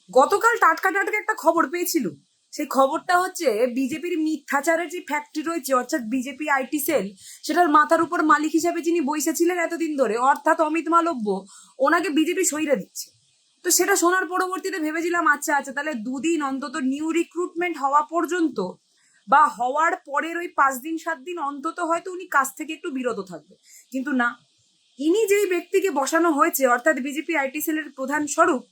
গতকাল টাটকা টাটকা একটা খবর পেয়েছিল। সেই খবরটা হচ্ছে বিজেপির মিথ্যাচারের যে ফ্যাক্টরি রয়েছে, অর্থাৎ বিজেপি আইটি সেল, সেটার মাথার উপর মালিক হিসাবে যিনি বসেছিলেন এতদিন ধরে, অর্থাৎ অমিত মালব্য, ওনাকে বিজেপি সইরা দিচ্ছে। তো সেটা শোনার পরবর্তীতে ভেবেছিলাম আচ্ছা আচ্ছা, তাহলে দুদিন অন্তত নিউ রিক্রুটমেন্ট হওয়া পর্যন্ত বা হওয়ার পরের ওই 5 দিন 7 দিন অন্তত হয়তো উনি কাজ থেকে একটু বিরত থাকবে। কিন্তু না, ইনি যেই ব্যক্তিকে বসানো হয়েছে, অর্থাৎ বিজেপি আইটি সেলের প্রধান স্বরূপ,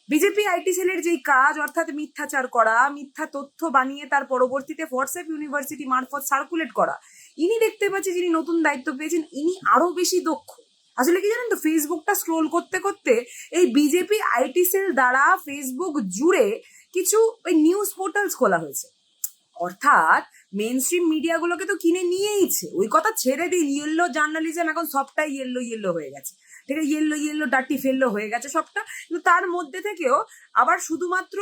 বিজেপি আইটি সেলের যেই কাজ, অর্থাৎ মিথ্যাচার করা, মিথ্যা তথ্য বানিয়ে তার পরবর্তীতে হোয়াটসঅ্যাপ ইউনিভার্সিটি মারফত সার্কুলেট করা, ইনি দেখতে পাচ্ছি যিনি নতুন দায়িত্ব পেয়েছেন, ইনি আরো বেশি দক্ষ। আসলে কি জানেন তো, ফেসবুকটা স্ক্রোল করতে করতে এই বিজেপি আইটি সেল দ্বারা ফেসবুক জুড়ে কিছু ওই নিউজ পোর্টালস খোলা হয়েছে, অর্থাৎ মেন স্ট্রিম মিডিয়াগুলোকে তো কিনে নিয়েইছে। ওই কথা ছেড়ে দিন, ইয়েলো জার্নালিজম এখন সবটাই ইয়েলো ইয়েলো হয়ে গেছে, ঠিক আছে, ইয়েলো ইয়েলো ডার্টি ফেললো হয়ে গেছে সবটা। কিন্তু তার মধ্যে থেকেও আবার শুধুমাত্র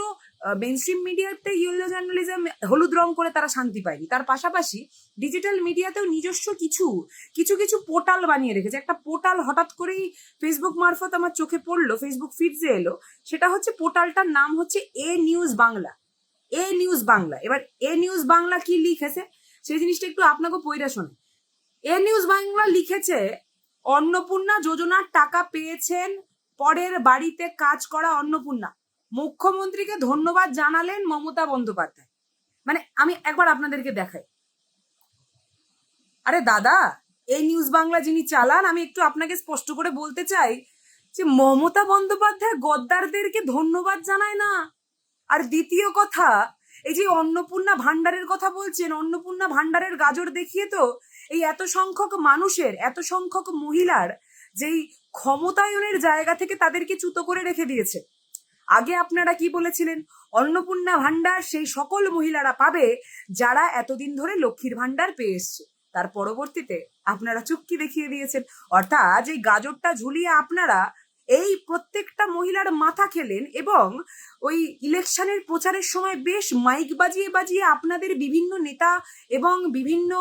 মেন স্ট্রিম মিডিয়াতে ইয়েলো জার্নালিজম হলুদ রং করে তারা শান্তি পায়নি, তার পাশাপাশি ডিজিটাল মিডিয়াতেও নিজস্ব কিছু কিছু কিছু পোর্টাল বানিয়ে রেখেছে। একটা পোর্টাল হঠাৎ করেই ফেসবুক মারফত আমার চোখে পড়লো, ফেসবুক ফিডসে এলো। সেটা হচ্ছে, পোর্টালটার নাম হচ্ছে এ নিউজ বাংলা। এ নিউজ বাংলা। এবার এ নিউজ বাংলা কি লিখেছে সেই জিনিসটা একটু আপনাকে পড়ে শোনে। এ নিউজ বাংলা লিখেছে, অন্নপূর্ণা যোজনার টাকা পেয়েছেন পরের বাড়িতে কাজ করা অন্নপূর্ণা, মুখ্যমন্ত্রীকে ধন্যবাদ জানালেন মমতা বন্দ্যোপাধ্যায়। মানে আমি একবার আপনাদেরকে দেখাই। আরে দাদা, এই নিউজ বাংলা যিনি চালান, আমি একটু আপনাকে স্পষ্ট করে বলতে চাই যে মমতা বন্দ্যোপাধ্যায় গদ্দারদেরকে ধন্যবাদ জানায় না। আর দ্বিতীয় কথা, এই যে অন্নপূর্ণা ভান্ডারের কথা বলছেন, অন্নপূর্ণা ভান্ডারের গাজর দেখিয়ে তো এই এত সংখ্যক মানুষের, এত সংখ্যক মহিলার যেই ক্ষমতায়নের জায়গা থেকে তাদেরকে চ্যুত করে রেখে দিয়েছে। আগে আপনারা কি বলেছিলেন, অন্নপূর্ণা ভান্ডার সেই সকল মহিলারা পাবে যারা এতদিন ধরে লক্ষ্মীর ভান্ডার পেয়ে এসছে। তার পরবর্তীতে আপনারা চুক্তি দেখিয়ে দিয়েছেন, অর্থাৎ এই গাজরটা ঝুলিয়ে আপনারা এই প্রত্যেকটা মহিলার মাথা খেলেন, এবং ওই ইলেকশনের প্রচারের সময় বেশ মাইক বাজিয়ে বাজিয়ে আপনাদের বিভিন্ন নেতা এবং বিভিন্ন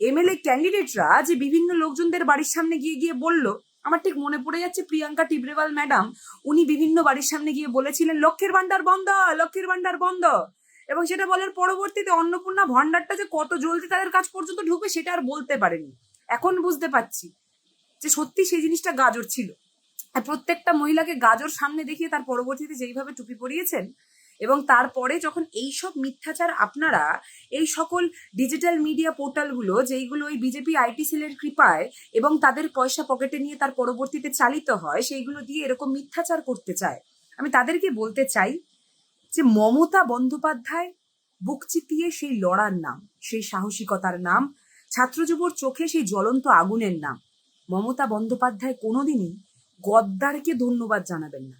এমএলএ ক্যান্ডিডেটরা যে বিভিন্ন লোকজনদের বাড়ির সামনে গিয়ে গিয়ে বলল, আমার ঠিক মনে পড়ে যাচ্ছে প্রিয়াঙ্কা টিবরেওয়াল ম্যাডাম, উনি বিভিন্ন বাড়ির সামনে গিয়ে বলেছিলেন লক্ষ্মীর ভান্ডার বন্ধ, লক্ষ্মীর ভান্ডার বন্ধ। এবং সেটা বলার পরবর্তীতে অন্নপূর্ণা ভান্ডারটা যে কত জলদি তাদের কাছ পর্যন্ত ঢুকবে সেটা আর বলতে পারেনি। এখন বুঝতে পারছি যে সত্যি সেই জিনিসটা গাজর ছিল। আর প্রত্যেকটা মহিলাকে গাজর সামনে দেখিয়ে তার পরবর্তীতে যেইভাবে টুপি পরিয়েছেন, এবং তারপরে যখন এইসব মিথ্যাচার আপনারা এই সকল ডিজিটাল মিডিয়া পোর্টালগুলো, যেইগুলো ওই বিজেপি আইটি সেলের কৃপায় এবং তাদের পয়সা পকেটে নিয়ে তার পরবর্তীতে চালিত হয়, সেইগুলো দিয়ে এরকম মিথ্যাচার করতে চায়, আমি তাদেরকে বলতে চাই যে মমতা বন্দ্যোপাধ্যায় বুক চিতিয়ে সেই লড়ার নাম, সেই সাহসিকতার নাম, ছাত্র যুবর চোখে সেই জ্বলন্ত আগুনের নাম। মমতা বন্দ্যোপাধ্যায় কোনোদিনই গদ্দারকে ধন্যবাদ জানাবেন না।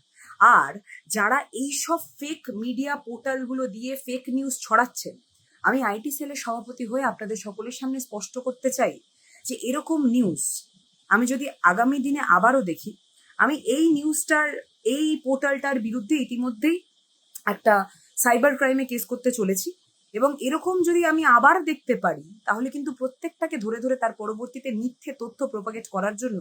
আর যারা এইসব ফেক মিডিয়া পোর্টালগুলো দিয়ে ফেক নিউজ ছড়াচ্ছেন, আমি আইটি সেলের সভাপতি হয়ে আপনাদের সকলের সামনে স্পষ্ট করতে চাই যে এরকম নিউজ আমি যদি আগামী দিনে আবারও দেখি, আমি এই নিউজটার, এই পোর্টালটার বিরুদ্ধে ইতিমধ্যেই একটা সাইবার ক্রাইমে কেস করতে চলেছি। এবং এরকম যদি আমি আবার দেখতে পারি, তাহলে কিন্তু প্রত্যেকটাকে ধরে ধরে তার পরবর্তীতে মিথ্যে তথ্য প্রপাগেট করার জন্য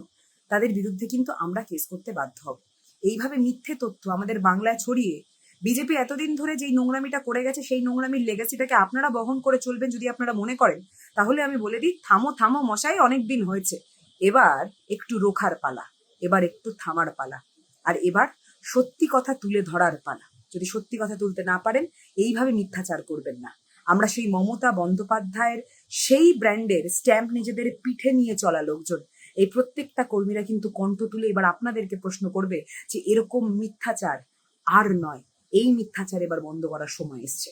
তাদের বিরুদ্ধে কিন্তু আমরা কেস করতে বাধ্য হব। এইভাবে মিথ্যে তথ্য আমাদের বাংলায় ছড়িয়ে বিজেপি এতদিন ধরে যেই নোংরামিটা করে গেছে, সেই নোংরামির লেগাসিটাকে আপনারা বহন করে চলবেন যদি আপনারা মনে করেন, তাহলে আমি বলে দিই, থামো থামো মশাই, অনেক দিন হয়েছে, এবার একটু রোখার পালা, এবার একটু থামার পালা, আর এবার সত্যি কথা তুলে ধরার পালা। যদি সত্যি কথা তুলতে না পারেন, এইভাবে মিথ্যাচার করবেন না। আমরা সেই মমতা বন্দ্যোপাধ্যায়ের সেই ব্র্যান্ডের স্ট্যাম্প নিজেদের পিঠে নিয়ে চলা লোকজন, এই প্রত্যেকটা কর্মীরা কিন্তু কণ্ঠ তুলে এবার আপনাদেরকে প্রশ্ন করবে যে এরকম মিথ্যাচার আর নয়, এই মিথ্যাচার এবার বন্ধ করার সময় এসছে।